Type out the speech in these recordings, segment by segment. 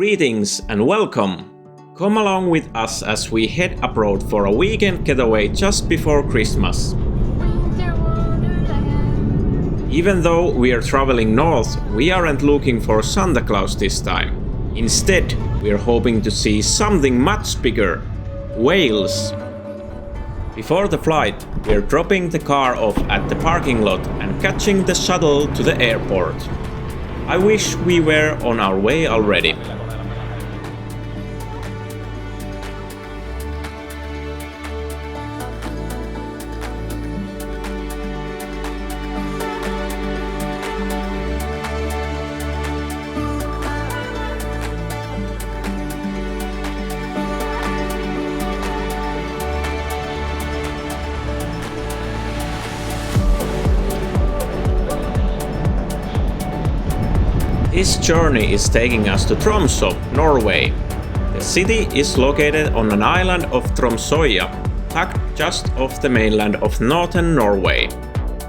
Greetings and welcome! Come along with us as we head abroad for a weekend getaway just before Christmas. Even though we are traveling north, we aren't looking for Santa Claus this time. Instead, we are hoping to see something much bigger: whales. Before the flight, we are dropping the car off at the parking lot and catching the shuttle to the airport. I wish we were on our way already. This journey is taking us to Tromsø, Norway. The city is located on an island of Tromsø, tucked just off the mainland of northern Norway.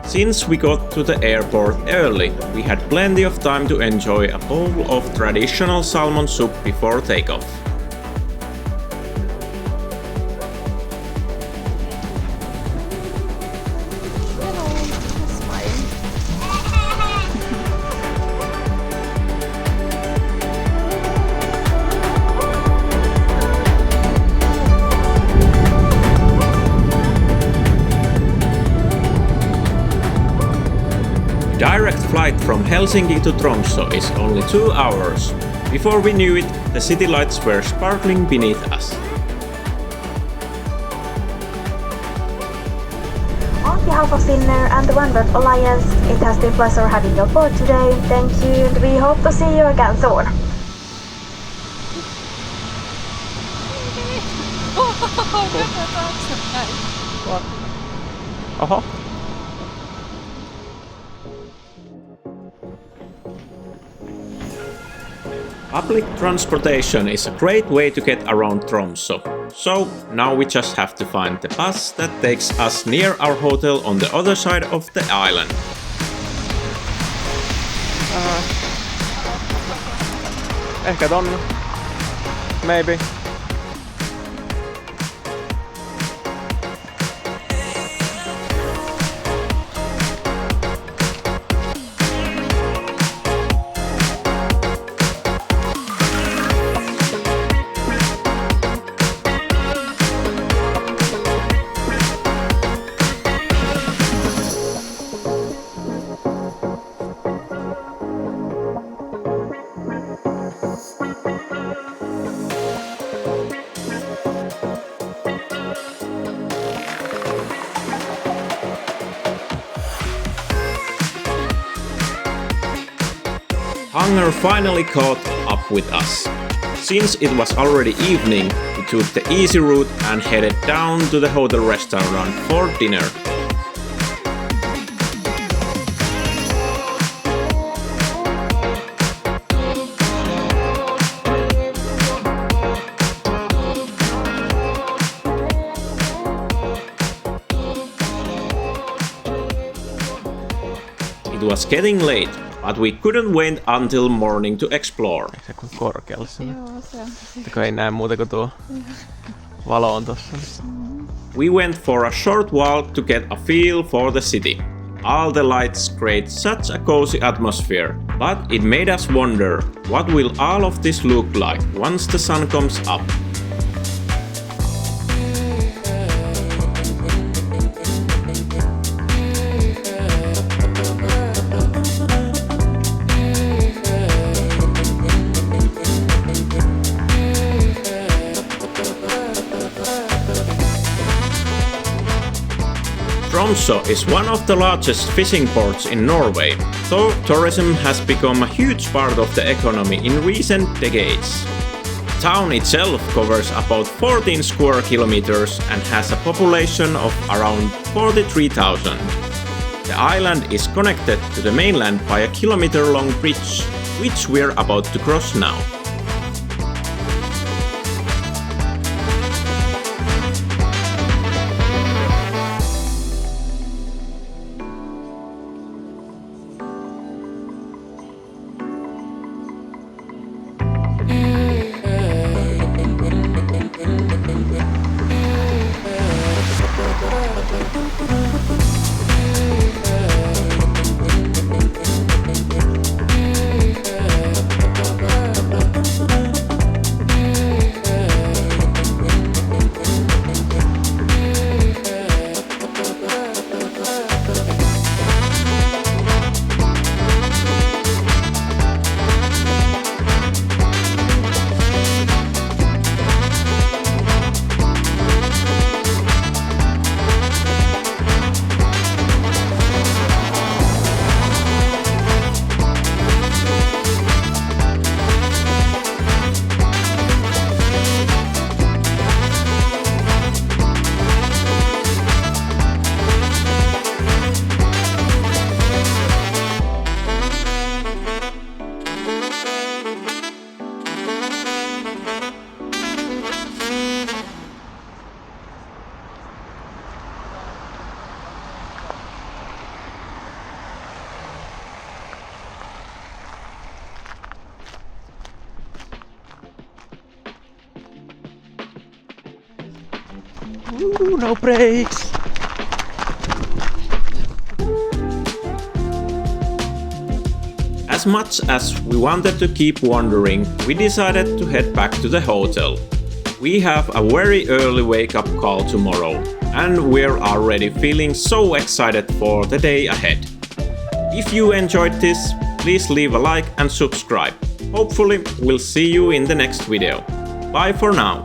Since we got to the airport early, we had plenty of time to enjoy a bowl of traditional salmon soup before takeoff. Direct flight from Helsinki to Tromsø is only 2 hours. Before we knew it, the city lights were sparkling beneath us. On behalf of Finnair and the One World Alliance, it has been a pleasure having you aboard today. Thank you, and we hope to see you again soon. Oho. Public transportation is a great way to get around Tromsø, so now we just have to find the bus that takes us near our hotel on the other side of the island. Ehkä tonne. Maybe. Hunger finally caught up with us. Since it was already evening, we took the easy route and headed down to the hotel restaurant for dinner. It was getting late, but we couldn't wait until morning to explore. Se kun korkealle se. Joo, se on. Kun ei näe muuta kuin tuo valo on tossa. We went for a short walk to get a feel for the city. All the lights create such a cozy atmosphere, but it made us wonder, what will all of this look like once the sun comes up? Tromsø is one of the largest fishing ports in Norway, so tourism has become a huge part of the economy in recent decades. The town itself covers about 14 square kilometers and has a population of around 43,000. The island is connected to the mainland by a kilometer-long bridge, which we're about to cross now. Ooh, no brakes! As much as we wanted to keep wandering, we decided to head back to the hotel. We have a very early wake-up call tomorrow, and we're already feeling so excited for the day ahead. If you enjoyed this, please leave a like and subscribe. Hopefully, we'll see you in the next video. Bye for now!